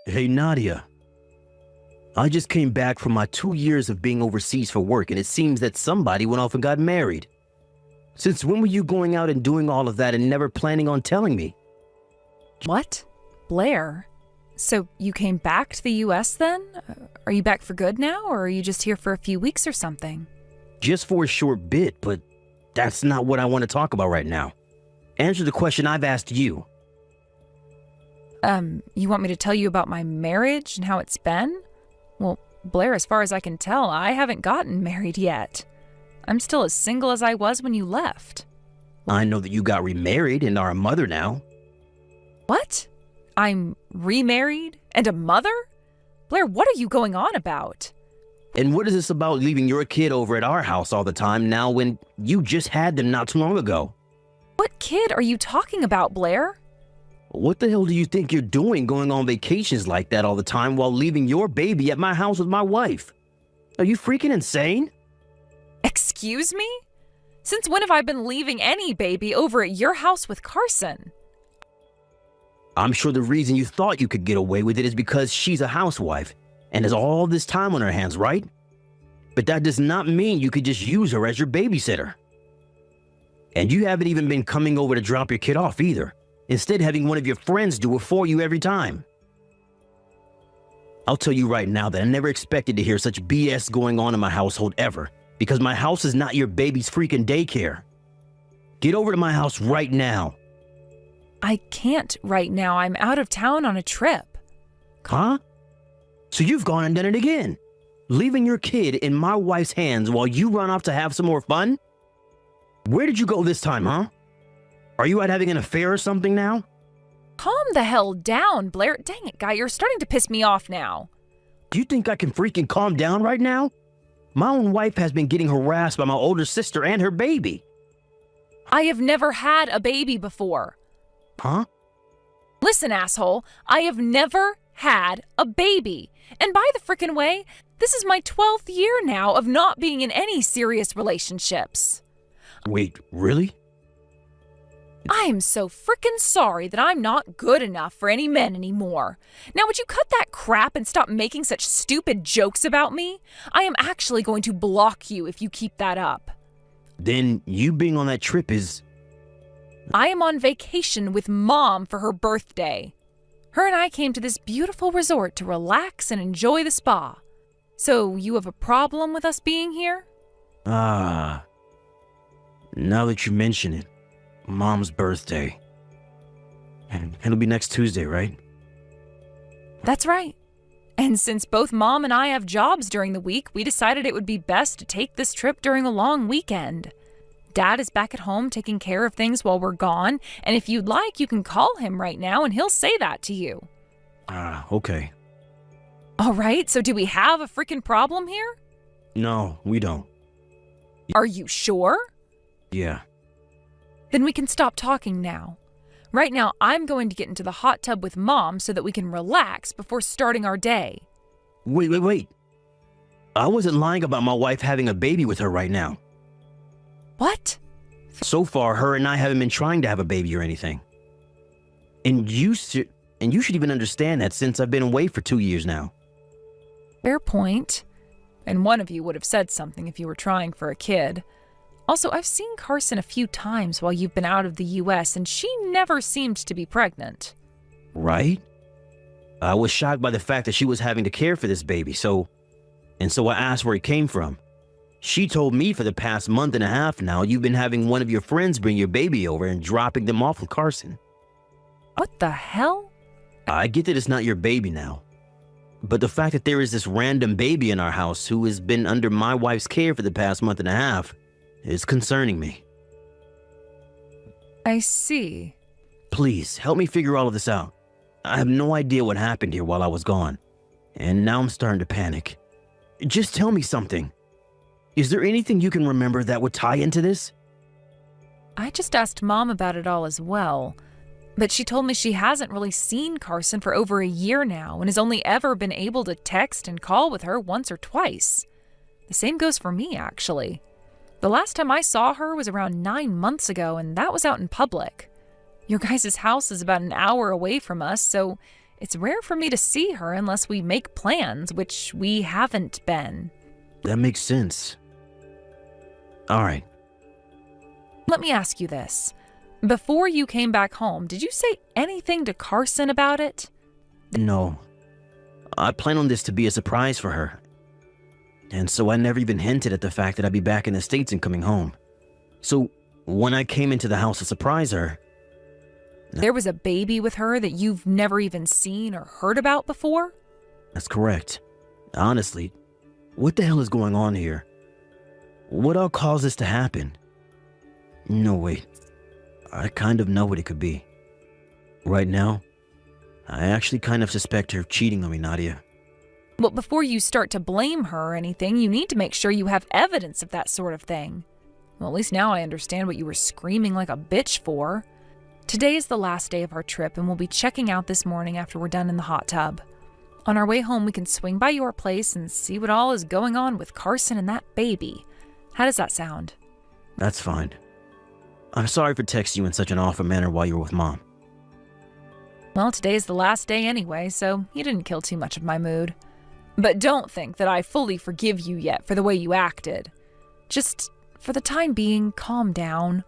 Hey, Nadia. I just came back from my 2 years of being overseas for work, and it seems that somebody went off and got married. Since when were you going out and doing all of that and never planning on telling me? What? Blair? So you came back to the US then? Are you back for good now, or are you just here for a few weeks or something? Just for a short bit, but that's not what I want to talk about right now. Answer the question I've asked you. You want me to tell you about my marriage and how it's been? Well, Blair, as far as I can tell, I haven't gotten married yet. I'm still as single as I was when you left. I know that you got remarried and are a mother now. What? I'm remarried and a mother? Blair, what are you going on about? And what is this about leaving your kid over at our house all the time now when you just had them not too long ago? What kid are you talking about, Blair? What the hell do you think you're doing going on vacations like that all the time while leaving your baby at my house with my wife? Are you freaking insane? Excuse me? Since when have I been leaving any baby over at your house with Carson? I'm sure the reason you thought you could get away with it is because she's a housewife and has all this time on her hands, right? But that does not mean you could just use her as your babysitter. And you haven't even been coming over to drop your kid off either. Instead, having one of your friends do it for you every time. I'll tell you right now that I never expected to hear such BS going on in my household ever, because my house is not your baby's freaking daycare. Get over to my house right now. I can't right now. I'm out of town on a trip. Huh? So you've gone and done it again, leaving your kid in my wife's hands while you run off to have some more fun? Where did you go this time, huh? Are you out having an affair or something now? Calm the hell down, Blair. Dang it, guy, you're starting to piss me off now. Do you think I can freaking calm down right now? My own wife has been getting harassed by my older sister and her baby. I have never had a baby before. Huh? Listen, asshole, I have never had a baby. And by the frickin' way, this is my 12th year now of not being in any serious relationships. Wait, really? I am so frickin' sorry that I'm not good enough for any men anymore. Now, would you cut that crap and stop making such stupid jokes about me? I am actually going to block you if you keep that up. Then you being on that trip is... I am on vacation with Mom for her birthday. Her and I came to this beautiful resort to relax and enjoy the spa. So you have a problem with us being here? Now that you mention it, Mom's birthday. And it'll be next Tuesday, right? That's right. And since both Mom and I have jobs during the week, we decided it would be best to take this trip during a long weekend. Dad is back at home taking care of things while we're gone, and if you'd like, you can call him right now and he'll say that to you. Okay. All right, so do we have a freaking problem here? No, we don't. Are you sure? Yeah. Then we can stop talking now. Right now, I'm going to get into the hot tub with Mom so that we can relax before starting our day. Wait. I wasn't lying about my wife having a baby with her right now. What? So far, her and I haven't been trying to have a baby or anything. And you should even understand that since I've been away for 2 years now. Fair point. And one of you would have said something if you were trying for a kid. Also, I've seen Carson a few times while you've been out of the US, and she never seemed to be pregnant. Right? I was shocked by the fact that she was having to care for this baby, so I asked where he came from. She told me for the past month and a half now, you've been having one of your friends bring your baby over and dropping them off with Carson. What the hell? I get that it's not your baby now, but the fact that there is this random baby in our house who has been under my wife's care for the past month and a half is concerning me. I see. Please, help me figure all of this out. I have no idea what happened here while I was gone, and now I'm starting to panic. Just tell me something. Is there anything you can remember that would tie into this? I just asked Mom about it all as well, but she told me she hasn't really seen Carson for over a year now and has only ever been able to text and call with her once or twice. The same goes for me, actually. The last time I saw her was around 9 months ago, and that was out in public. Your guys' house is about an hour away from us, so It's rare for me to see her unless we make plans, which we haven't been. That makes sense. All right. Let me ask you this. Before you came back home, did you say anything to Carson about it? No. I plan on this to be a surprise for her. And so I never even hinted at the fact that I'd be back in the States and coming home. So when I came into the house to surprise her... There was a baby with her that you've never even seen or heard about before? That's correct. Honestly, what the hell is going on here? What all caused this to happen? No, wait. I kind of know what it could be. Right now, I actually kind of suspect her of cheating on me, Nadia. Well, before you start to blame her or anything, you need to make sure you have evidence of that sort of thing. Well, at least now I understand what you were screaming like a bitch for. Today is the last day of our trip, and we'll be checking out this morning after we're done in the hot tub. On our way home, we can swing by your place and see what all is going on with Carson and that baby. How does that sound? That's fine. I'm sorry for texting you in such an awful manner while you were with Mom. Well, today's the last day anyway, so you didn't kill too much of my mood. But don't think that I fully forgive you yet for the way you acted. Just, for the time being, calm down.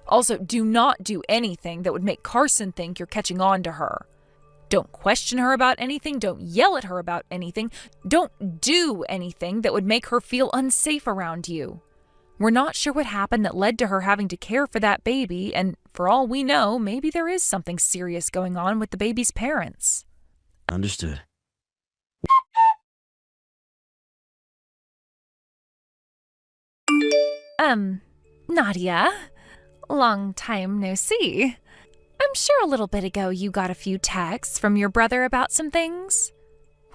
Also, do not do anything that would make Carson think you're catching on to her. Don't question her about anything. Don't yell at her about anything. Don't do anything that would make her feel unsafe around you. We're not sure what happened that led to her having to care for that baby, and for all we know, maybe there is something serious going on with the baby's parents. Understood. Nadia, long time no see. I'm sure a little bit ago you got a few texts from your brother about some things.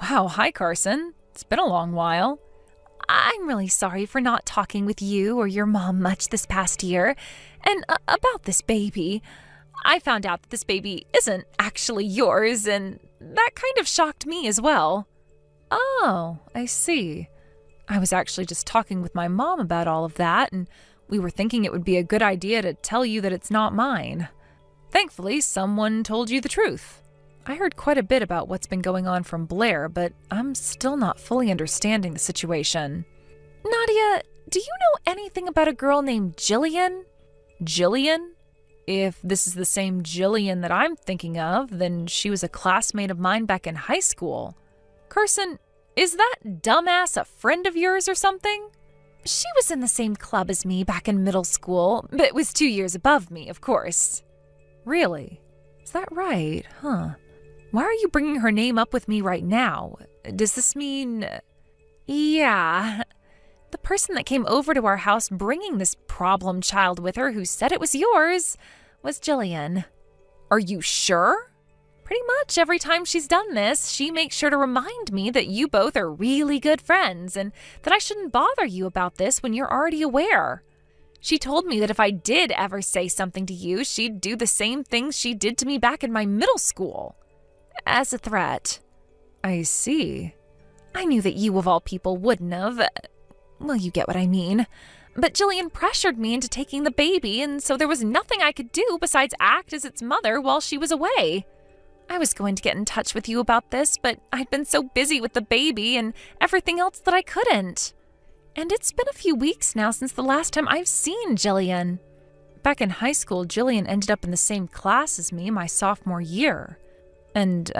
Wow, hi Carson. It's been a long while. I'm really sorry for not talking with you or your mom much this past year. And about this baby, I found out that this baby isn't actually yours, and that kind of shocked me as well. Oh, I see. I was actually just talking with my mom about all of that, and we were thinking it would be a good idea to tell you that it's not mine. Thankfully, someone told you the truth. I heard quite a bit about what's been going on from Blair, but I'm still not fully understanding the situation. Nadia, do you know anything about a girl named Jillian? Jillian? If this is the same Jillian that I'm thinking of, then she was a classmate of mine back in high school. Carson, is that dumbass a friend of yours or something? She was in the same club as me back in middle school, but was 2 years above me, of course. Really? Is that right? Huh. Why are you bringing her name up with me right now? Does this mean... Yeah. The person that came over to our house bringing this problem child with her who said it was yours was Jillian. Are you sure? Pretty much every time she's done this, she makes sure to remind me that you both are really good friends and that I shouldn't bother you about this when you're already aware. She told me that if I did ever say something to you, she'd do the same things she did to me back in my middle school. As a threat. I see. I knew that you of all people wouldn't have. Well, you get what I mean. But Jillian pressured me into taking the baby, and so there was nothing I could do besides act as its mother while she was away. I was going to get in touch with you about this, but I'd been so busy with the baby and everything else that I couldn't. And it's been a few weeks now since the last time I've seen Jillian. Back in high school, Jillian ended up in the same class as me my sophomore year. And,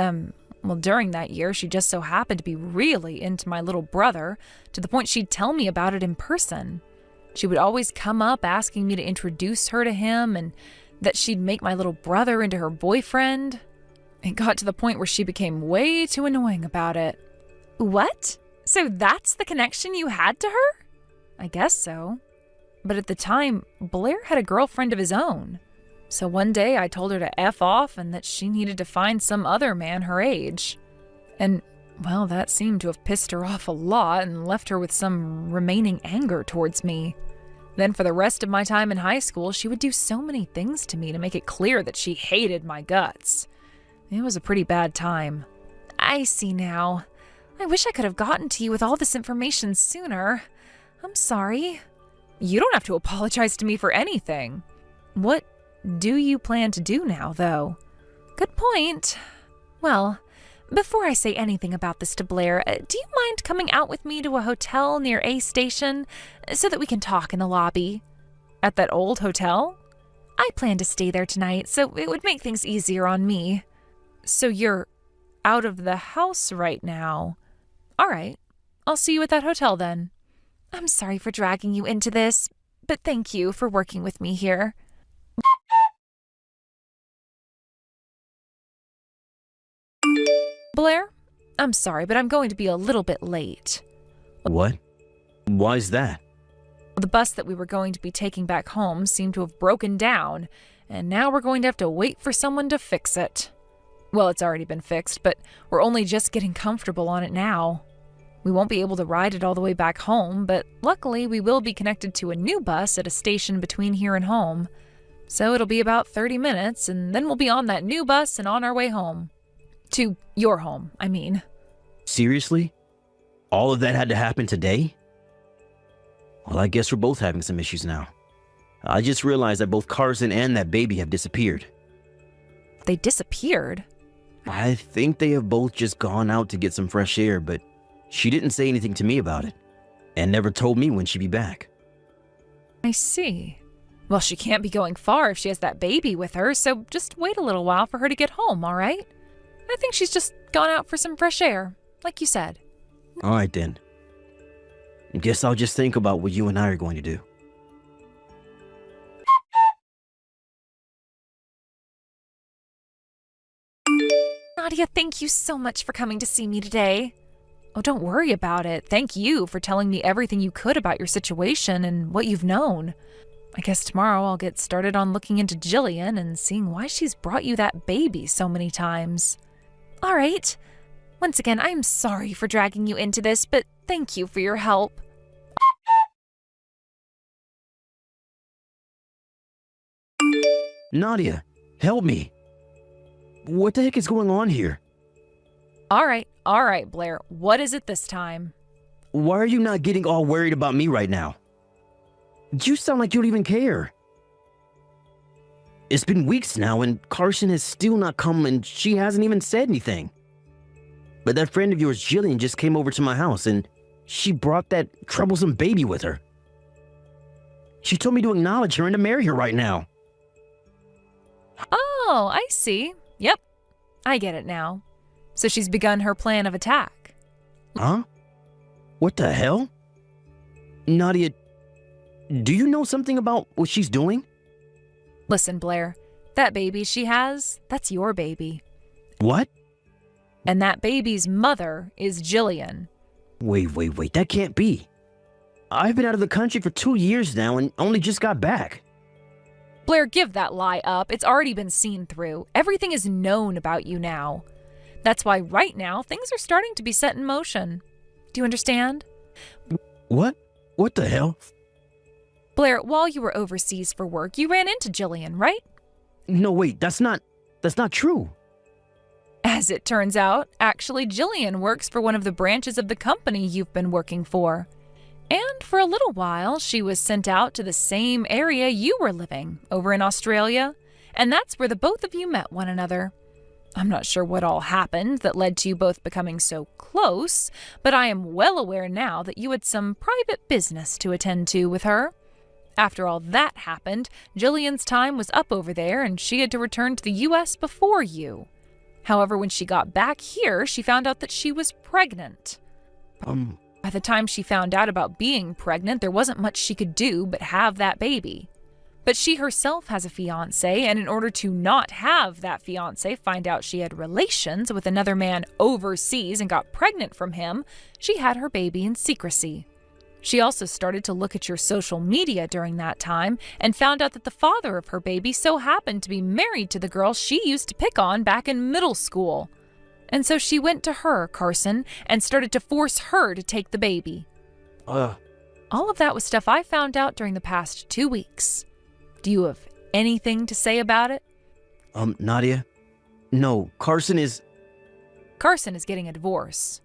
during that year, she just so happened to be really into my little brother, to the point she'd tell me about it in person. She would always come up asking me to introduce her to him and that she'd make my little brother into her boyfriend. It got to the point where she became way too annoying about it. What? So that's the connection you had to her? I guess so. But at the time, Blair had a girlfriend of his own. So one day I told her to F off and that she needed to find some other man her age. And, well, that seemed to have pissed her off a lot and left her with some remaining anger towards me. Then for the rest of my time in high school, she would do so many things to me to make it clear that she hated my guts. It was a pretty bad time. I see now. I wish I could have gotten to you with all this information sooner. I'm sorry. You don't have to apologize to me for anything. What do you plan to do now, though? Good point. Well, Before I say anything about this to Blair, do you mind coming out with me to a hotel near A Station so that we can talk in the lobby? At that old hotel? I plan to stay there tonight, so it would make things easier on me. So you're out of the house right now. All right, I'll see you at that hotel then. I'm sorry for dragging you into this, but thank you for working with me here. Blair, I'm sorry, but I'm going to be a little bit late. What? Why is that? The bus that we were going to be taking back home seemed to have broken down, and now we're going to have to wait for someone to fix it. Well, it's already been fixed, but we're only just getting comfortable on it now. We won't be able to ride it all the way back home, but luckily we will be connected to a new bus at a station between here and home. So it'll be about 30 minutes, and then we'll be on that new bus and on our way home. To your home, I mean. Seriously? All of that had to happen today? Well, I guess we're both having some issues now. I just realized that both Carson and that baby have disappeared. They disappeared? I think they have both just gone out to get some fresh air, but she didn't say anything to me about it, and never told me when she'd be back. I see. Well, she can't be going far if she has that baby with her, so just wait a little while for her to get home, all right? I think she's just gone out for some fresh air, like you said. All right, then. Guess I'll just think about what you and I are going to do. Nadia, thank you so much for coming to see me today. Oh, don't worry about it. Thank you for telling me everything you could about your situation and what you've known. I guess tomorrow I'll get started on looking into Jillian and seeing why she's brought you that baby so many times. All right. Once again, I'm sorry for dragging you into this, but thank you for your help. Nadia, help me. What the heck is going on here? All right, Blair. What is it this time? Why are you not getting all worried about me right now? You sound like you don't even care. It's been weeks now and Carson has still not come and she hasn't even said anything. But that friend of yours, Jillian, just came over to my house and she brought that troublesome baby with her. She told me to acknowledge her and to marry her right now. Oh, I see. Yep, I get it now. So she's begun her plan of attack. Huh? What the hell? Nadia, do you know something about what she's doing? Listen, Blair, that baby she has, that's your baby. What? And that baby's mother is Jillian. Wait, that can't be. I've been out of the country for 2 years now and only just got back. Blair, give that lie up. It's already been seen through. Everything is known about you now. That's why right now things are starting to be set in motion. Do you understand? What? What the hell? Blair, while you were overseas for work, you ran into Jillian, right? No, wait, that's not true. As it turns out, actually Jillian works for one of the branches of the company you've been working for. And for a little while, she was sent out to the same area you were living, over in Australia, and that's where the both of you met one another. I'm not sure what all happened that led to you both becoming so close, but I am well aware now that you had some private business to attend to with her. After all that happened, Jillian's time was up over there and she had to return to the U.S. before you. However, when she got back here, she found out that she was pregnant. By the time she found out about being pregnant, there wasn't much she could do but have that baby. But she herself has a fiancé, and in order to not have that fiancé find out she had relations with another man overseas and got pregnant from him, she had her baby in secrecy. She also started to look at your social media during that time and found out that the father of her baby so happened to be married to the girl she used to pick on back in middle school. And so she went to her, Carson, and started to force her to take the baby. All of that was stuff I found out during the past 2 weeks. Do you have anything to say about it? Nadia? No, Carson is getting a divorce.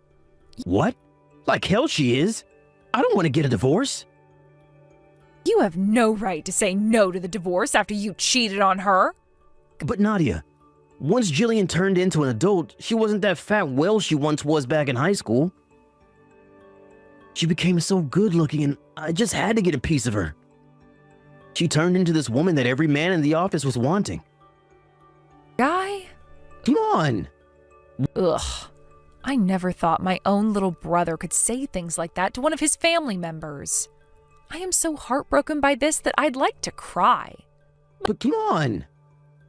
What? Like hell she is. I don't want to get a divorce. You have no right to say no to the divorce after you cheated on her. But Nadia, Once Jillian turned into an adult, she wasn't that fat whale she once was back in high school. She became so good looking and I just had to get a piece of her. She turned into this woman that every man in the office was wanting. Guy? Come on! Ugh. I never thought my own little brother could say things like that to one of his family members. I am so heartbroken by this that I'd like to cry. But come on!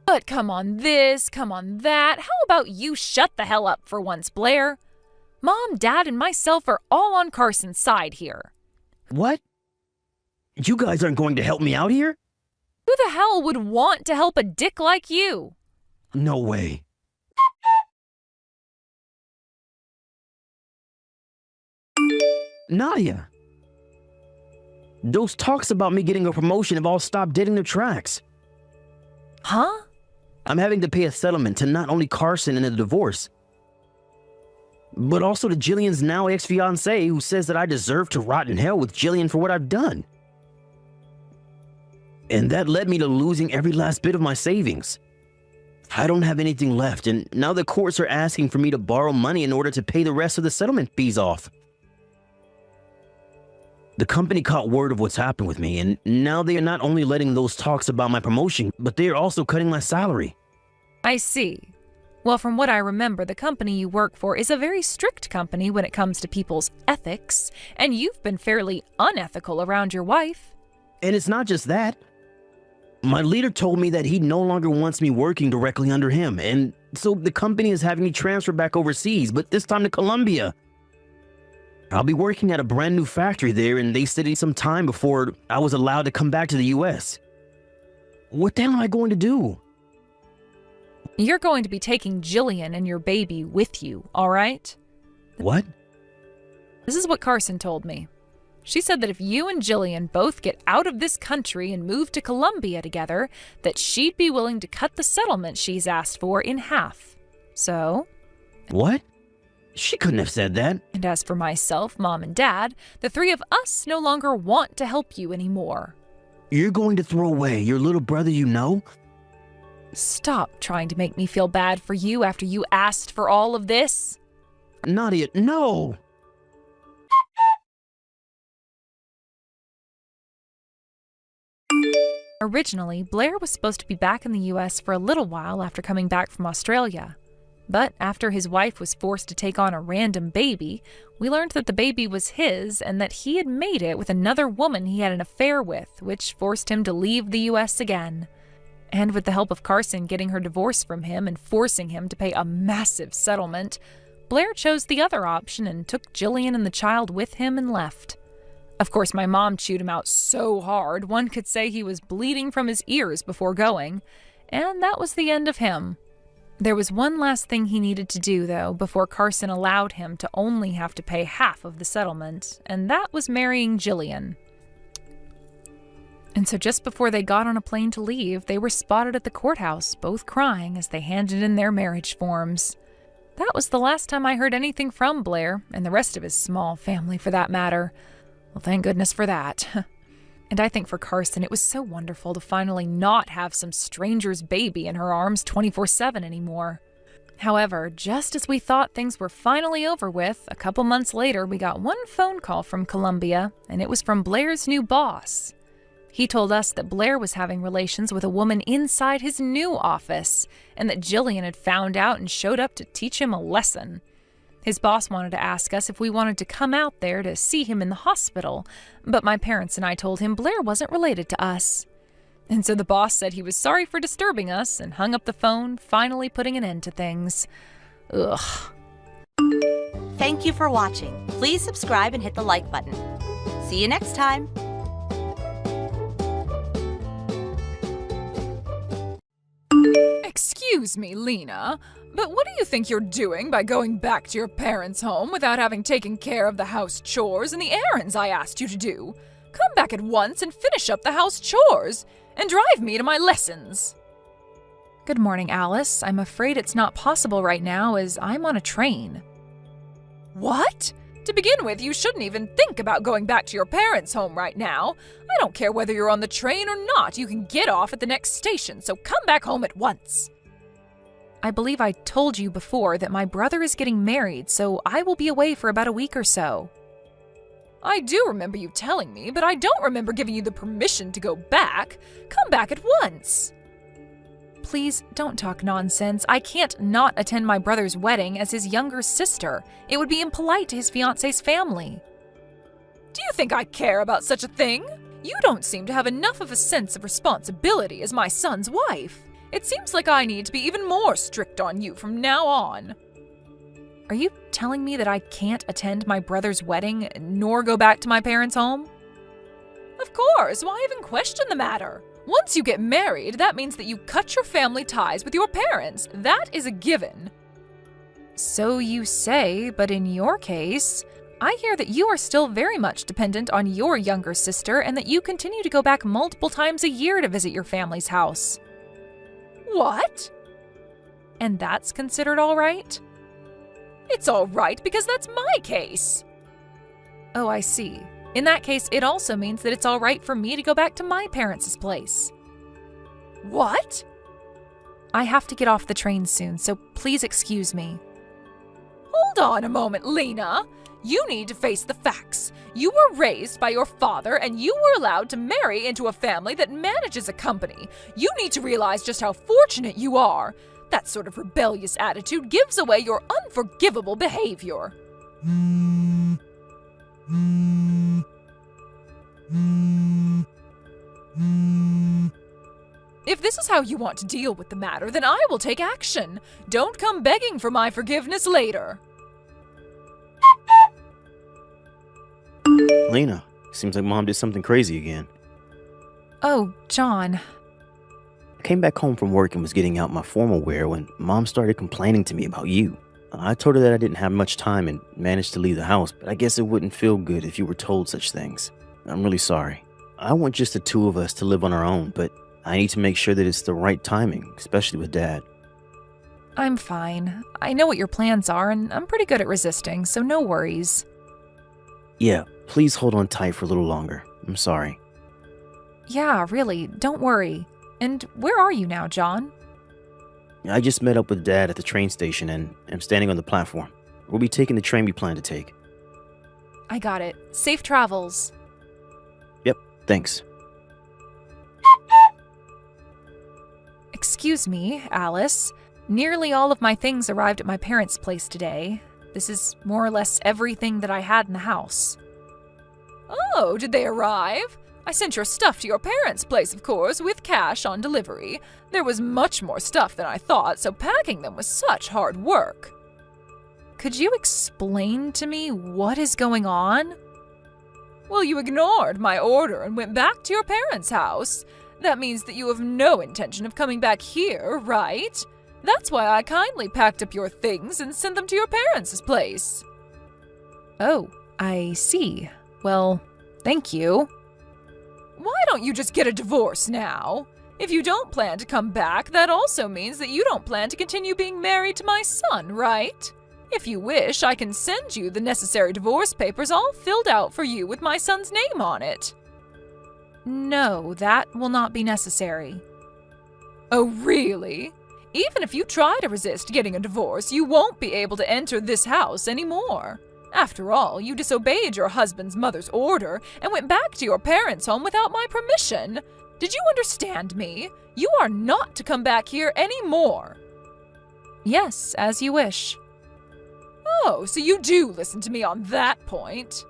But come on this, come on that. How about you shut the hell up for once, Blair? Mom, Dad, and myself are all on Carson's side here. What? You guys aren't going to help me out here? Who the hell would want to help a dick like you? No way. Nadia. Those talks about me getting a promotion have all stopped dead in their tracks. Huh? I'm having to pay a settlement to not only Carson in a divorce, but also to Jillian's now ex-fiancé who says that I deserve to rot in hell with Jillian for what I've done. And that led me to losing every last bit of my savings. I don't have anything left, and now the courts are asking for me to borrow money in order to pay the rest of the settlement fees off. The company caught word of what's happened with me, and now they are not only letting those talks about my promotion, but they are also cutting my salary. I see. Well, from what I remember, the company you work for is a very strict company when it comes to people's ethics, and you've been fairly unethical around your wife. And it's not just that. My leader told me that he no longer wants me working directly under him, and so the company is having me transfer back overseas, but this time to Colombia. I'll be working at a brand new factory there, and they said it some time before I was allowed to come back to the US. What the hell am I going to do? You're going to be taking Jillian and your baby with you, all right? What? This is what Carson told me. She said that if you and Jillian both get out of this country and move to Colombia together, that she'd be willing to cut the settlement she's asked for in half. So? What? She couldn't have said that. And as for myself, Mom, and Dad, the three of us no longer want to help you anymore. You're going to throw away your little brother you know? Stop trying to make me feel bad for you after you asked for all of this. Nadia, no! Originally, Blair was supposed to be back in the US for a little while after coming back from Australia. But after his wife was forced to take on a random baby, we learned that the baby was his and that he had made it with another woman he had an affair with, which forced him to leave the US again. And with the help of Carson getting her divorce from him and forcing him to pay a massive settlement, Blair chose the other option and took Jillian and the child with him and left. Of course, my mom chewed him out so hard, one could say he was bleeding from his ears before going, and that was the end of him. There was one last thing he needed to do, though, before Carson allowed him to only have to pay half of the settlement, and that was marrying Jillian. And so just before they got on a plane to leave, they were spotted at the courthouse, both crying as they handed in their marriage forms. That was the last time I heard anything from Blair, and the rest of his small family for that matter. Well, thank goodness for that. And I think for Carson, it was so wonderful to finally not have some stranger's baby in her arms 24/7 anymore. However, just as we thought things were finally over with, a couple months later we got one phone call from Colombia, and it was from Blair's new boss. He told us that Blair was having relations with a woman inside his new office, and that Jillian had found out and showed up to teach him a lesson. His boss wanted to ask us if we wanted to come out there to see him in the hospital, but my parents and I told him Blair wasn't related to us. And so the boss said he was sorry for disturbing us and hung up the phone, finally putting an end to things. Ugh. Thank you for watching. Please subscribe and hit the like button. See you next time. Excuse me, Lena, but what do you think you're doing by going back to your parents' home without having taken care of the house chores and the errands I asked you to do? Come back at once and finish up the house chores, and drive me to my lessons. Good morning, Alice. I'm afraid it's not possible right now as I'm on a train. What? To begin with, you shouldn't even think about going back to your parents' home right now. I don't care whether you're on the train or not. You can get off at the next station, so come back home at once. I believe I told you before that my brother is getting married, so I will be away for about a week or so. I do remember you telling me, but I don't remember giving you the permission to go back. Come back at once. Please don't talk nonsense. I can't not attend my brother's wedding as his younger sister. It would be impolite to his fiancé's family. Do you think I care about such a thing? You don't seem to have enough of a sense of responsibility as my son's wife. It seems like I need to be even more strict on you from now on. Are you telling me that I can't attend my brother's wedding nor go back to my parents' home? Of course, why even question the matter? Once you get married, that means that you cut your family ties with your parents. That is a given. So you say, but in your case, I hear that you are still very much dependent on your younger sister and that you continue to go back multiple times a year to visit your family's house. What? And that's considered all right? It's all right because that's my case. Oh, I see. In that case, it also means that it's all right for me to go back to my parents' place. What? I have to get off the train soon, so please excuse me. Hold on a moment, Lena. You need to face the facts. You were raised by your father, and you were allowed to marry into a family that manages a company. You need to realize just how fortunate you are. That sort of rebellious attitude gives away your unforgivable behavior. If this is how you want to deal with the matter, then I will take action. Don't come begging for my forgiveness later. Lena, seems like Mom did something crazy again. Oh, John. I came back home from work and was getting out my formal wear when Mom started complaining to me about you. I told her that I didn't have much time and managed to leave the house, but I guess it wouldn't feel good if you were told such things. I'm really sorry. I want just the two of us to live on our own, but I need to make sure that it's the right timing, especially with Dad. I'm fine. I know what your plans are, and I'm pretty good at resisting, so no worries. Yeah, please hold on tight for a little longer. I'm sorry. Yeah, really, don't worry. And where are you now, John? I just met up with Dad at the train station and am standing on the platform. We'll be taking the train we plan to take. I got it. Safe travels. Yep, thanks. Excuse me, Alice. Nearly all of my things arrived at my parents' place today. This is more or less everything that I had in the house. Oh, did they arrive? I sent your stuff to your parents' place, of course, with cash on delivery. There was much more stuff than I thought, so packing them was such hard work. Could you explain to me what is going on? Well, you ignored my order and went back to your parents' house. That means that you have no intention of coming back here, right? That's why I kindly packed up your things and sent them to your parents' place. Oh, I see. Well, thank you. Why don't you just get a divorce now? If you don't plan to come back, that also means that you don't plan to continue being married to my son, right? If you wish, I can send you the necessary divorce papers all filled out for you with my son's name on it. No, that will not be necessary. Oh, really? Even if you try to resist getting a divorce, you won't be able to enter this house anymore. After all, you disobeyed your husband's mother's order and went back to your parents' home without my permission. Did you understand me? You are not to come back here anymore. Yes, as you wish. Oh, so you do listen to me on that point.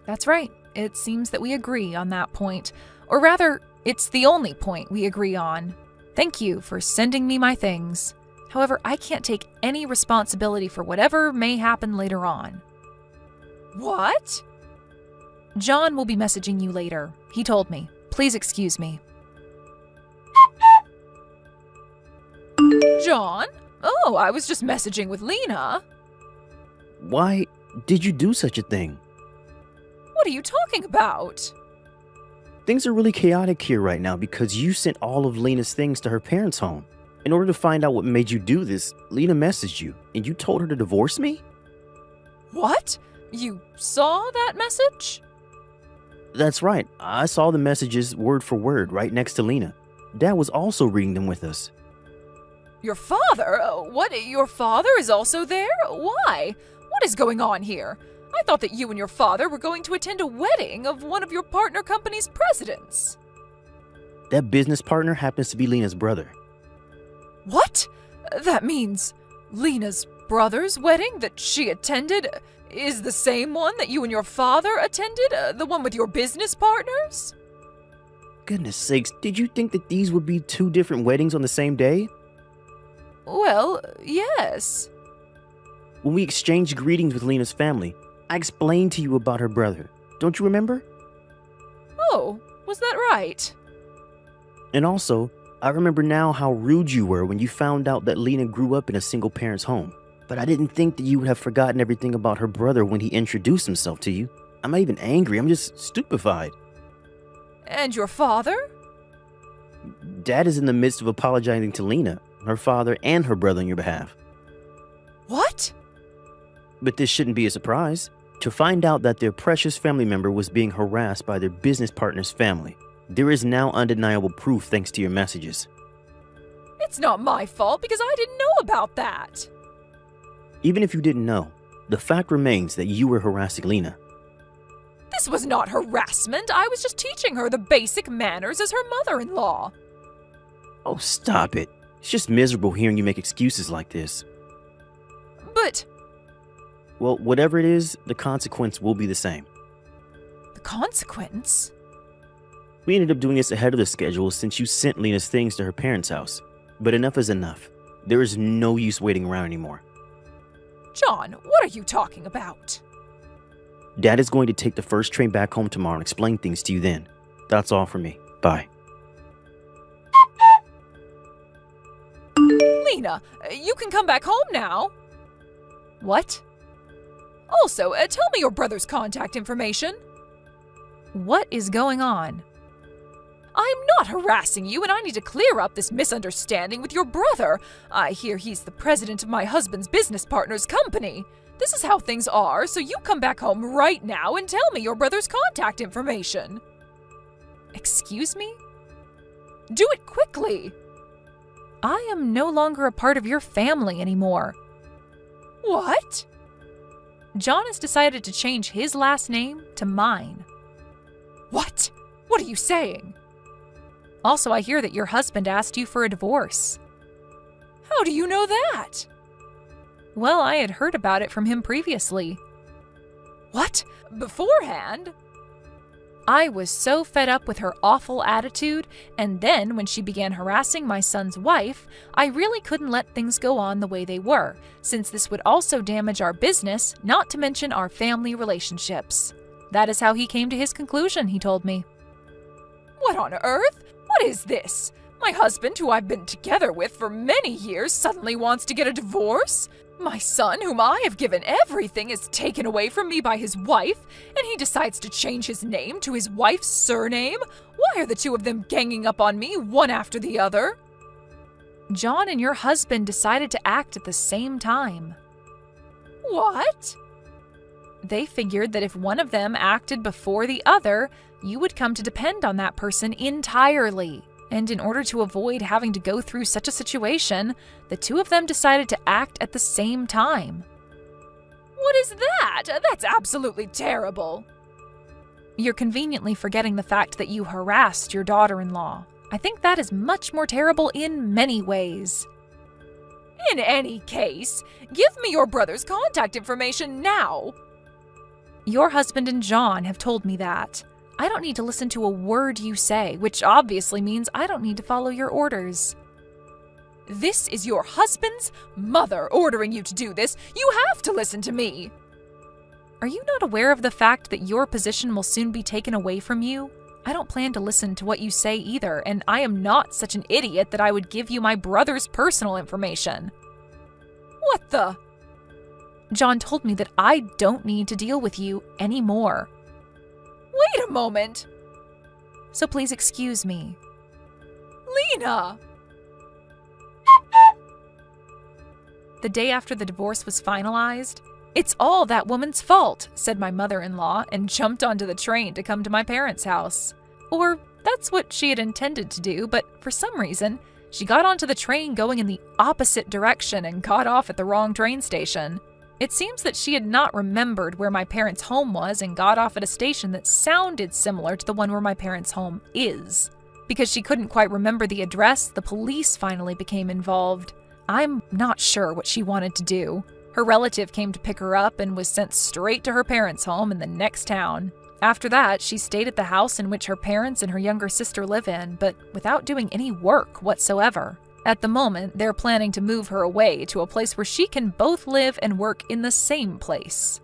That's right. It seems that we agree on that point. Or rather, it's the only point we agree on. Thank you for sending me my things. However, I can't take any responsibility for whatever may happen later on. What? John will be messaging you later. He told me. Please excuse me. John? Oh, I was just messaging with Lena. Why did you do such a thing? What are you talking about? Things are really chaotic here right now because you sent all of Lena's things to her parents' home. In order to find out what made you do this, Lena messaged you, and you told her to divorce me? What? You saw that message? That's right. I saw the messages word for word right next to Lena. Dad was also reading them with us. Your father? What? Your father is also there? Why? What is going on here? I thought that you and your father were going to attend a wedding of one of your partner company's presidents. That business partner happens to be Lena's brother. What? That means Lena's brother's wedding that she attended is the same one that you and your father attended? The one with your business partners? Goodness sakes, did you think that these would be two different weddings on the same day? Well, yes. When we exchanged greetings with Lena's family, I explained to you about her brother. Don't you remember? Oh, was that right? And also, I remember now how rude you were when you found out that Lena grew up in a single parent's home. But I didn't think that you would have forgotten everything about her brother when he introduced himself to you. I'm not even angry, I'm just stupefied. And your father? Dad is in the midst of apologizing to Lena, her father, and her brother on your behalf. What? But this shouldn't be a surprise. To find out that their precious family member was being harassed by their business partner's family. There is now undeniable proof thanks to your messages. It's not my fault because I didn't know about that. Even if you didn't know, the fact remains that you were harassing Lena. This was not harassment. I was just teaching her the basic manners as her mother-in-law. Oh, stop it. It's just miserable hearing you make excuses like this. But Well, whatever it is, the consequence will be the same. the consequence? We ended up doing this ahead of the schedule since you sent Lena's things to her parents' house. But enough is enough. There is no use waiting around anymore. John, what are you talking about? Dad is going to take the first train back home tomorrow and explain things to you then. That's all for me. Bye. Lena, you can come back home now. What? Also, tell me your brother's contact information. What is going on? I'm not harassing you, and I need to clear up this misunderstanding with your brother. I hear he's the president of my husband's business partner's company. This is how things are, so you come back home right now and tell me your brother's contact information. Excuse me? Do it quickly. I am no longer a part of your family anymore. What? John has decided to change his last name to mine. What? What are you saying? Also, I hear that your husband asked you for a divorce. How do you know that? Well, I had heard about it from him previously. What? Beforehand? I was so fed up with her awful attitude, and then when she began harassing my son's wife, I really couldn't let things go on the way they were, since this would also damage our business, not to mention our family relationships. That is how he came to his conclusion, he told me. What on earth? What is this? My husband, who I've been together with for many years, suddenly wants to get a divorce? My son, whom I have given everything, is taken away from me by his wife, and he decides to change his name to his wife's surname? Why are the two of them ganging up on me, one after the other? John and your husband decided to act at the same time. What? They figured that if one of them acted before the other, you would come to depend on that person entirely. And in order to avoid having to go through such a situation, the two of them decided to act at the same time. What is that? That's absolutely terrible. You're conveniently forgetting the fact that you harassed your daughter-in-law. I think that is much more terrible in many ways. In any case, give me your brother's contact information now. Your husband and John have told me that. I don't need to listen to a word you say, which obviously means I don't need to follow your orders. This is your husband's mother ordering you to do this. You have to listen to me. Are you not aware of the fact that your position will soon be taken away from you? I don't plan to listen to what you say either, and I am not such an idiot that I would give you my brother's personal information. What the? John told me that I don't need to deal with you anymore. Wait a moment. So please excuse me. Lena! The day after the divorce was finalized, "It's all that woman's fault," said my mother-in-law, and jumped onto the train to come to my parents' house. Or that's what she had intended to do, but for some reason, She got onto the train going in the opposite direction and got off at the wrong train station. It seems that she had not remembered where my parents' home was and got off at a station that sounded similar to the one where my parents' home is. Because she couldn't quite remember the address, the police finally became involved. I'm not sure what she wanted to do. Her relative came to pick her up and was sent straight to her parents' home in the next town. After that, she stayed at the house in which her parents and her younger sister live in, but without doing any work whatsoever. At the moment, they're planning to move her away to a place where she can both live and work in the same place.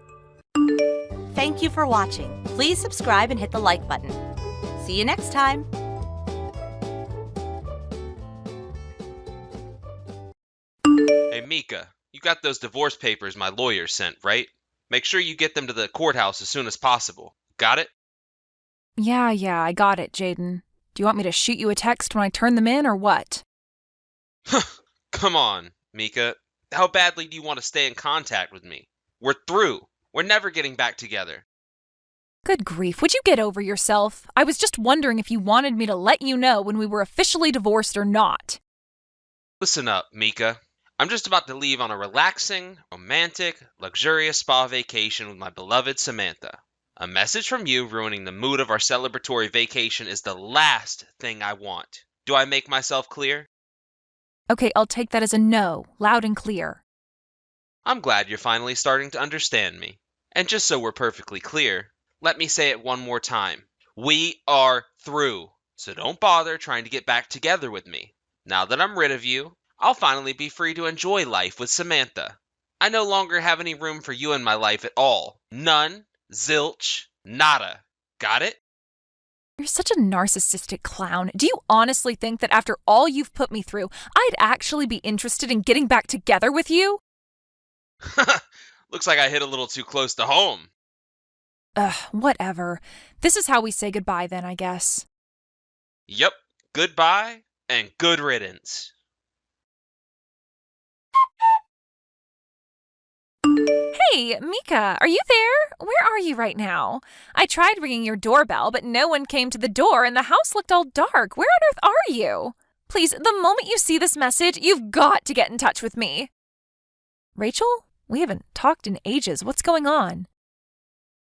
Thank you for watching. Please subscribe and hit the like button. See you next time. Hey Mika, you got those divorce papers my lawyer sent, right? Make sure you get them to the courthouse as soon as possible. Got it? Yeah, I got it, Jaden. Do you want me to shoot you a text when I turn them in or what? Come on, Mika. How badly do you want to stay in contact with me? We're through. We're never getting back together. Good grief, would you get over yourself? I was just wondering if you wanted me to let you know when we were officially divorced or not. Listen up, Mika. I'm just about to leave on a relaxing, romantic, luxurious spa vacation with my beloved Samantha. A message from you ruining the mood of our celebratory vacation is the last thing I want. Do I make myself clear? Okay, I'll take that as a no, loud and clear. I'm glad you're finally starting to understand me. And just so we're perfectly clear, let me say it one more time. We are through, so don't bother trying to get back together with me. Now that I'm rid of you, I'll finally be free to enjoy life with Samantha. I no longer have any room for you in my life at all. None, zilch, nada. Got it? You're such a narcissistic clown. Do you honestly think that after all you've put me through, I'd actually be interested in getting back together with you? Looks like I hit a little too close to home. Whatever. This is how we say goodbye then, I guess. Yep, goodbye and good riddance. Hey, Mika, are you there? Where are you right now? I tried ringing your doorbell, but no one came to the door and the house looked all dark. Where on earth are you? Please, the moment you see this message, you've got to get in touch with me. Rachel? We haven't talked in ages. What's going on?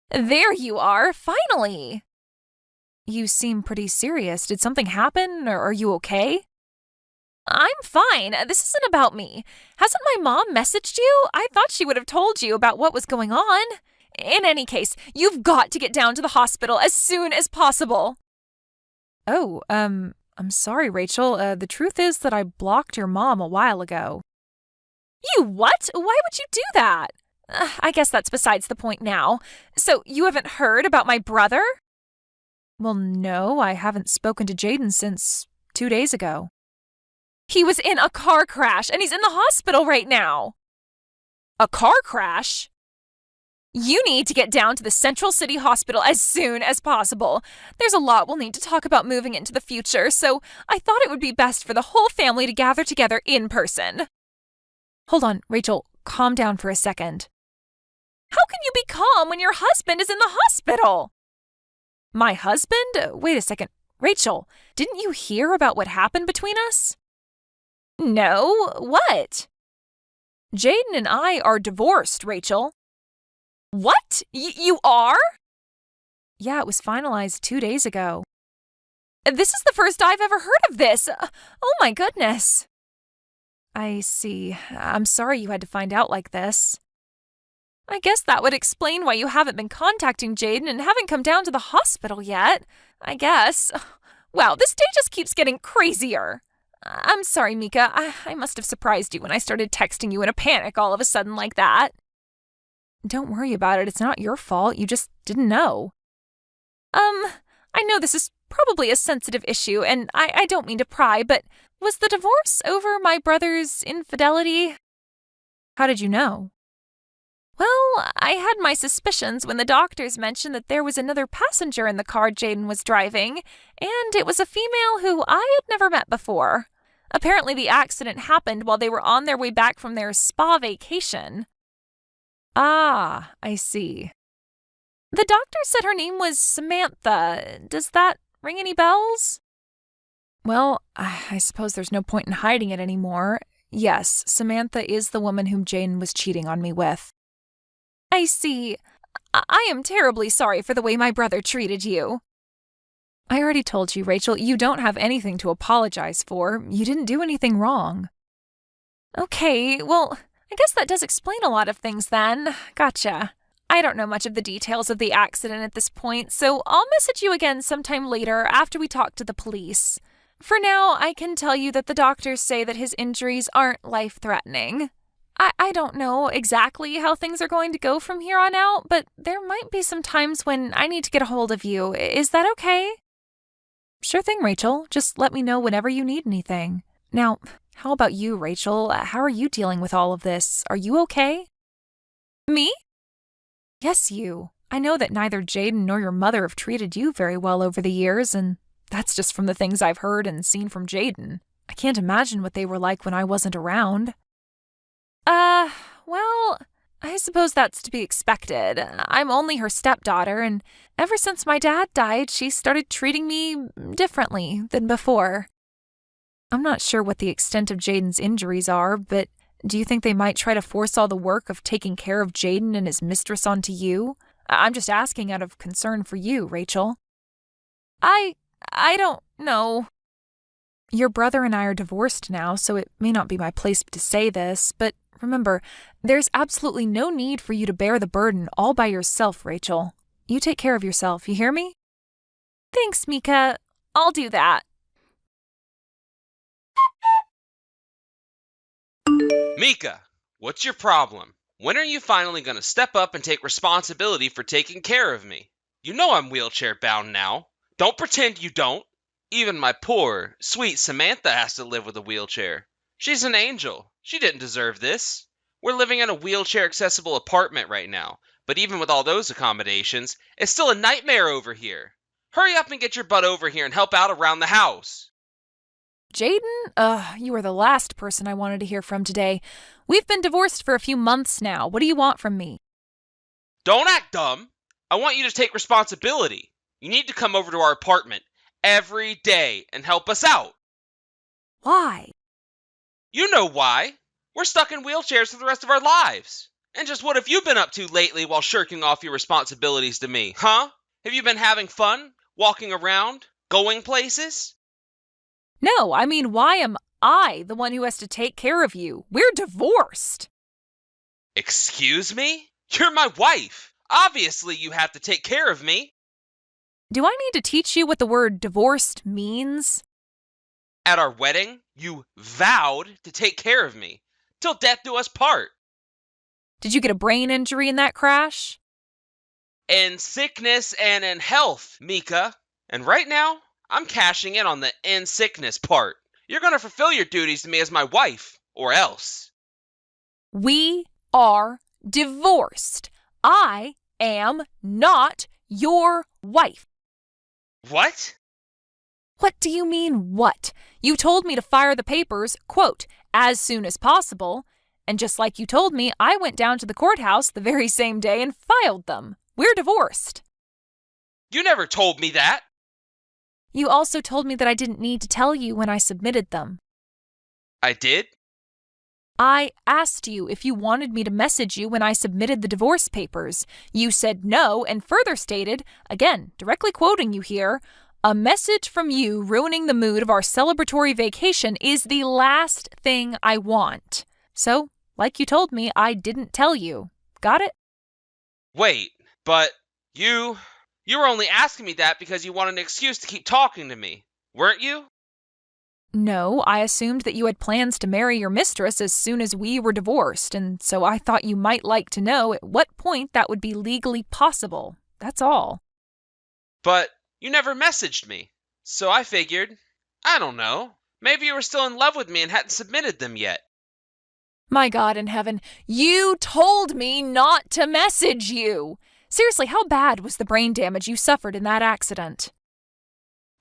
There you are, finally. You seem pretty serious. Did something happen, or are you okay? I'm fine. This isn't about me. Hasn't my mom messaged you? I thought she would have told you about what was going on. In any case, you've got to get down to the hospital as soon as possible. Oh, I'm sorry, Rachel. The truth is that I blocked your mom a while ago. You what? Why would you do that? I guess that's besides the point now. So you haven't heard about my brother? Well, no, I haven't spoken to Jaden since 2 days ago. He was in a car crash, and he's in the hospital right now. A car crash? You need to get down to the Central City Hospital as soon as possible. There's a lot we'll need to talk about moving into the future, so I thought it would be best for the whole family to gather together in person. Hold on, Rachel, calm down for a second. How can you be calm when your husband is in the hospital? My husband? Wait a second. Rachel, didn't you hear about what happened between us? No, what? Jaden and I are divorced, Rachel. What? You are? Yeah, it was finalized 2 days ago. This is the first I've ever heard of this. Oh my goodness. I see. I'm sorry you had to find out like this. I guess that would explain why you haven't been contacting Jaden and haven't come down to the hospital yet. I guess. Wow, this day just keeps getting crazier. I'm sorry, Mika. I must have surprised you when I started texting you in a panic all of a sudden like that. Don't worry about it. It's not your fault. You just didn't know. I know this is probably a sensitive issue, and I don't mean to pry, but was the divorce over my brother's infidelity? How did you know? Well, I had my suspicions when the doctors mentioned that there was another passenger in the car Jaden was driving, and it was a female who I had never met before. Apparently the accident happened while they were on their way back from their spa vacation. Ah, I see. The doctor said her name was Samantha. Does that ring any bells? Well, I suppose there's no point in hiding it anymore. Yes, Samantha is the woman whom Jane was cheating on me with. I see. I am terribly sorry for the way my brother treated you. I already told you, Rachel, you don't have anything to apologize for. You didn't do anything wrong. Okay, well, I guess that does explain a lot of things then. Gotcha. I don't know much of the details of the accident at this point, so I'll message you again sometime later after we talk to the police. For now, I can tell you that the doctors say that his injuries aren't life-threatening. I don't know exactly how things are going to go from here on out, but there might be some times when I need to get a hold of you. Is that okay? Sure thing, Rachel. Just let me know whenever you need anything. Now, how about you, Rachel? How are you dealing with all of this? Are you okay? Me? Yes, you. I know that neither Jaden nor your mother have treated you very well over the years, and that's just from the things I've heard and seen from Jaden. I can't imagine what they were like when I wasn't around. Well, I suppose that's to be expected. I'm only her stepdaughter, and ever since my dad died, she started treating me differently than before. I'm not sure what the extent of Jaden's injuries are, but do you think they might try to force all the work of taking care of Jaden and his mistress onto you? I'm just asking out of concern for you, Rachel. I don't know. Your brother and I are divorced now, so it may not be my place to say this, but remember, there's absolutely no need for you to bear the burden all by yourself, Rachel. You take care of yourself, you hear me? Thanks, Mika. I'll do that. Mika, what's your problem? When are you finally going to step up and take responsibility for taking care of me? You know I'm wheelchair bound now. Don't pretend you don't. Even my poor, sweet Samantha has to live with a wheelchair. She's an angel. She didn't deserve this. We're living in a wheelchair-accessible apartment right now, but even with all those accommodations, it's still a nightmare over here. Hurry up and get your butt over here and help out around the house. Jaden? You are the last person I wanted to hear from today. We've been divorced for a few months now. What do you want from me? Don't act dumb. I want you to take responsibility. You need to come over to our apartment every day and help us out. Why? You know why. We're stuck in wheelchairs for the rest of our lives. And just what have you been up to lately while shirking off your responsibilities to me, huh? Have you been having fun? Walking around? Going places? No, I mean, why am I the one who has to take care of you? We're divorced. Excuse me? You're my wife. Obviously you have to take care of me. Do I need to teach you what the word divorced means? At our wedding, you vowed to take care of me. Till death do us part. Did you get a brain injury in that crash? In sickness and in health, Mika. And right now, I'm cashing in on the in sickness part. You're gonna fulfill your duties to me as my wife, or else. We are divorced. I am not your wife. What? What do you mean, what? You told me to fire the papers, quote, as soon as possible. And just like you told me, I went down to the courthouse the very same day and filed them. We're divorced. You never told me that. You also told me that I didn't need to tell you when I submitted them. I did? I asked you if you wanted me to message you when I submitted the divorce papers. You said no and further stated, again, directly quoting you here, a message from you ruining the mood of our celebratory vacation is the last thing I want. So, like you told me, I didn't tell you. Got it? Wait, but you were only asking me that because you wanted an excuse to keep talking to me, weren't you? No, I assumed that you had plans to marry your mistress as soon as we were divorced, and so I thought you might like to know at what point that would be legally possible. That's all. But you never messaged me, so I figured, I don't know, maybe you were still in love with me and hadn't submitted them yet. My God in heaven, you told me not to message you! Seriously, how bad was the brain damage you suffered in that accident?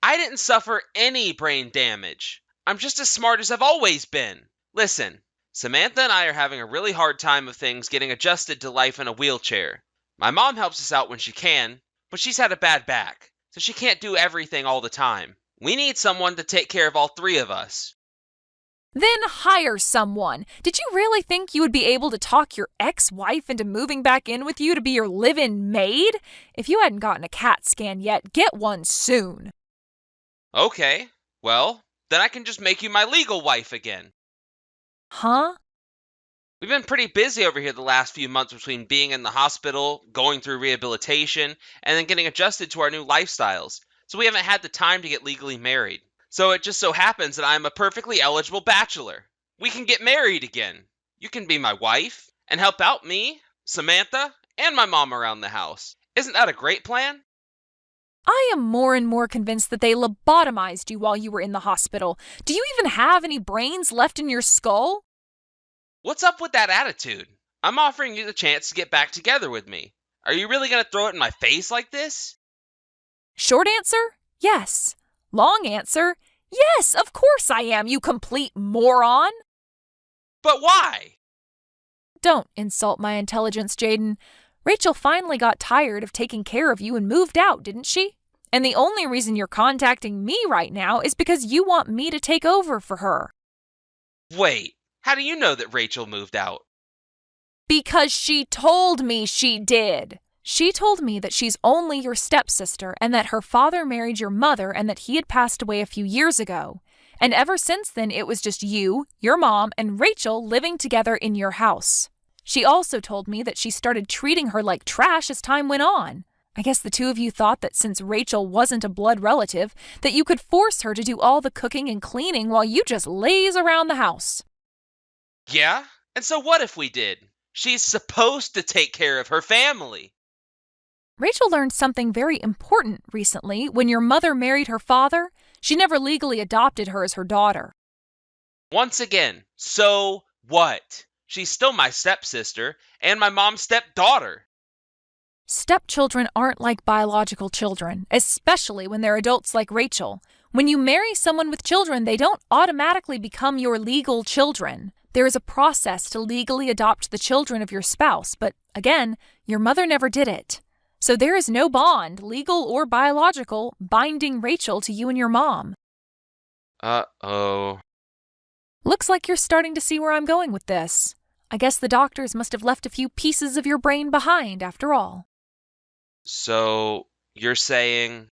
I didn't suffer any brain damage. I'm just as smart as I've always been. Listen, Samantha and I are having a really hard time of things getting adjusted to life in a wheelchair. My mom helps us out when she can, but she's had a bad back, so she can't do everything all the time. We need someone to take care of all three of us. Then hire someone. Did you really think you would be able to talk your ex-wife into moving back in with you to be your live-in maid? If you hadn't gotten a CAT scan yet, get one soon. Okay, well, then I can just make you my legal wife again. Huh? We've been pretty busy over here the last few months between being in the hospital, going through rehabilitation, and then getting adjusted to our new lifestyles. So we haven't had the time to get legally married. So it just so happens that I'm a perfectly eligible bachelor. We can get married again. You can be my wife and help out me, Samantha, and my mom around the house. Isn't that a great plan? I am more and more convinced that they lobotomized you while you were in the hospital. Do you even have any brains left in your skull? What's up with that attitude? I'm offering you the chance to get back together with me. Are you really going to throw it in my face like this? Short answer, yes. Long answer, yes, of course I am, you complete moron. But why? Don't insult my intelligence, Jaden. Rachel finally got tired of taking care of you and moved out, didn't she? And the only reason you're contacting me right now is because you want me to take over for her. Wait, how do you know that Rachel moved out? Because she told me she did. She told me that she's only your stepsister and that her father married your mother and that he had passed away a few years ago. And ever since then, it was just you, your mom, and Rachel living together in your house. She also told me that she started treating her like trash as time went on. I guess the two of you thought that since Rachel wasn't a blood relative, that you could force her to do all the cooking and cleaning while you just laze around the house. Yeah? And so what if we did? She's supposed to take care of her family. Rachel learned something very important recently. When your mother married her father, she never legally adopted her as her daughter. Once again, so what? She's still my stepsister and my mom's stepdaughter. Stepchildren aren't like biological children, especially when they're adults like Rachel. When you marry someone with children, they don't automatically become your legal children. There is a process to legally adopt the children of your spouse, but again, your mother never did it. So there is no bond, legal or biological, binding Rachel to you and your mom. Uh-oh. Looks like you're starting to see where I'm going with this. I guess the doctors must have left a few pieces of your brain behind after all. So, you're saying...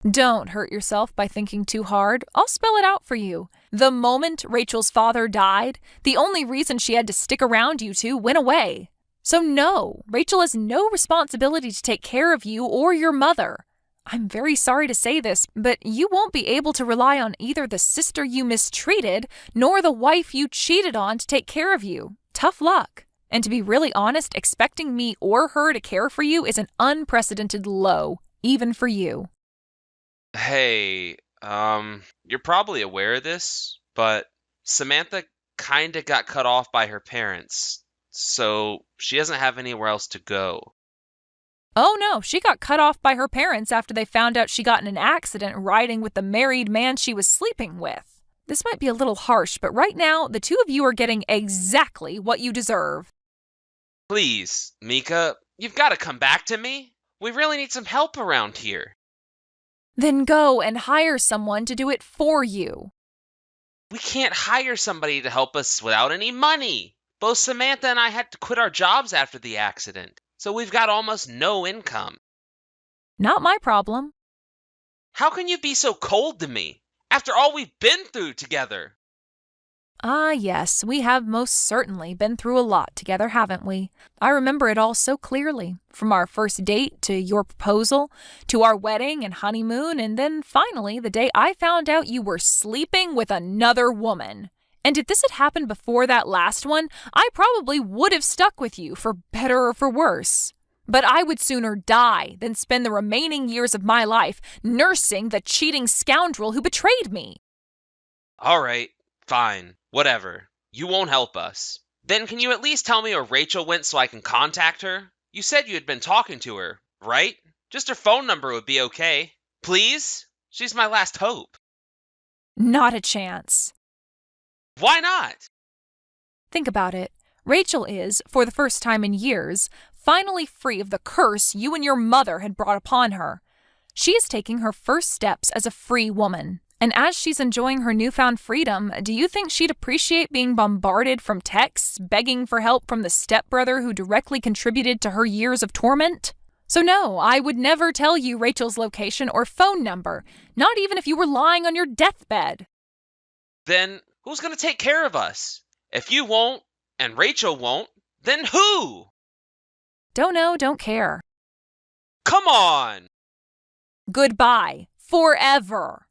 Don't hurt yourself by thinking too hard. I'll spell it out for you. The moment Rachel's father died, the only reason she had to stick around you two went away. So no, Rachel has no responsibility to take care of you or your mother. I'm very sorry to say this, but you won't be able to rely on either the sister you mistreated nor the wife you cheated on to take care of you. Tough luck. And to be really honest, expecting me or her to care for you is an unprecedented low, even for you. Hey, you're probably aware of this, but Samantha kinda got cut off by her parents, so she doesn't have anywhere else to go. Oh no, she got cut off by her parents after they found out she got in an accident riding with the married man she was sleeping with. This might be a little harsh, but right now, the two of you are getting exactly what you deserve. Please, Mika, you've got to come back to me. We really need some help around here. Then go and hire someone to do it for you. We can't hire somebody to help us without any money. Both Samantha and I had to quit our jobs after the accident, so we've got almost no income. Not my problem. How can you be so cold to me after all we've been through together? Ah, yes, we have most certainly been through a lot together, haven't we? I remember it all so clearly, from our first date to your proposal, to our wedding and honeymoon, and then finally the day I found out you were sleeping with another woman. And if this had happened before that last one, I probably would have stuck with you, for better or for worse. But I would sooner die than spend the remaining years of my life nursing the cheating scoundrel who betrayed me. All right, fine, whatever. You won't help us. Then can you at least tell me where Rachel went so I can contact her? You said you had been talking to her, right? Just her phone number would be okay. Please? She's my last hope. Not a chance. Why not? Think about it. Rachel is, for the first time in years, finally free of the curse you and your mother had brought upon her. She is taking her first steps as a free woman. And as she's enjoying her newfound freedom, do you think she'd appreciate being bombarded from texts, begging for help from the stepbrother who directly contributed to her years of torment? So no, I would never tell you Rachel's location or phone number, not even if you were lying on your deathbed. Then who's going to take care of us? If you won't, and Rachel won't, then who? Don't know, don't care. Come on! Goodbye. Forever.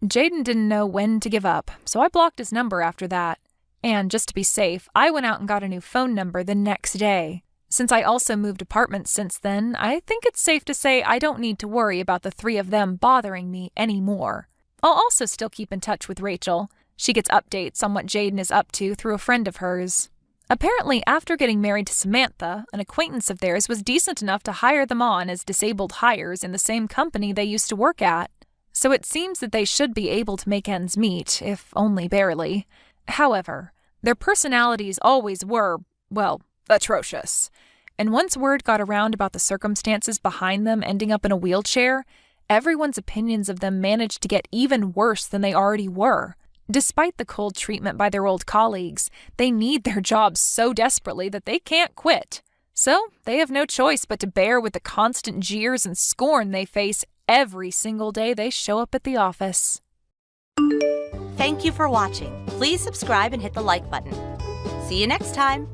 Jaden didn't know when to give up, so I blocked his number after that. And just to be safe, I went out and got a new phone number the next day. Since I also moved apartments since then, I think it's safe to say I don't need to worry about the three of them bothering me anymore. I'll also still keep in touch with Rachel. She gets updates on what Jaden is up to through a friend of hers. Apparently, after getting married to Samantha, an acquaintance of theirs was decent enough to hire them on as disabled hires in the same company they used to work at. So it seems that they should be able to make ends meet, if only barely. However, their personalities always were, well, atrocious. And once word got around about the circumstances behind them ending up in a wheelchair, everyone's opinions of them managed to get even worse than they already were. Despite the cold treatment by their old colleagues, they need their jobs so desperately that they can't quit. So they have no choice but to bear with the constant jeers and scorn they face every single day they show up at the office. Thank you for watching. Please subscribe and hit the like button. See you next time.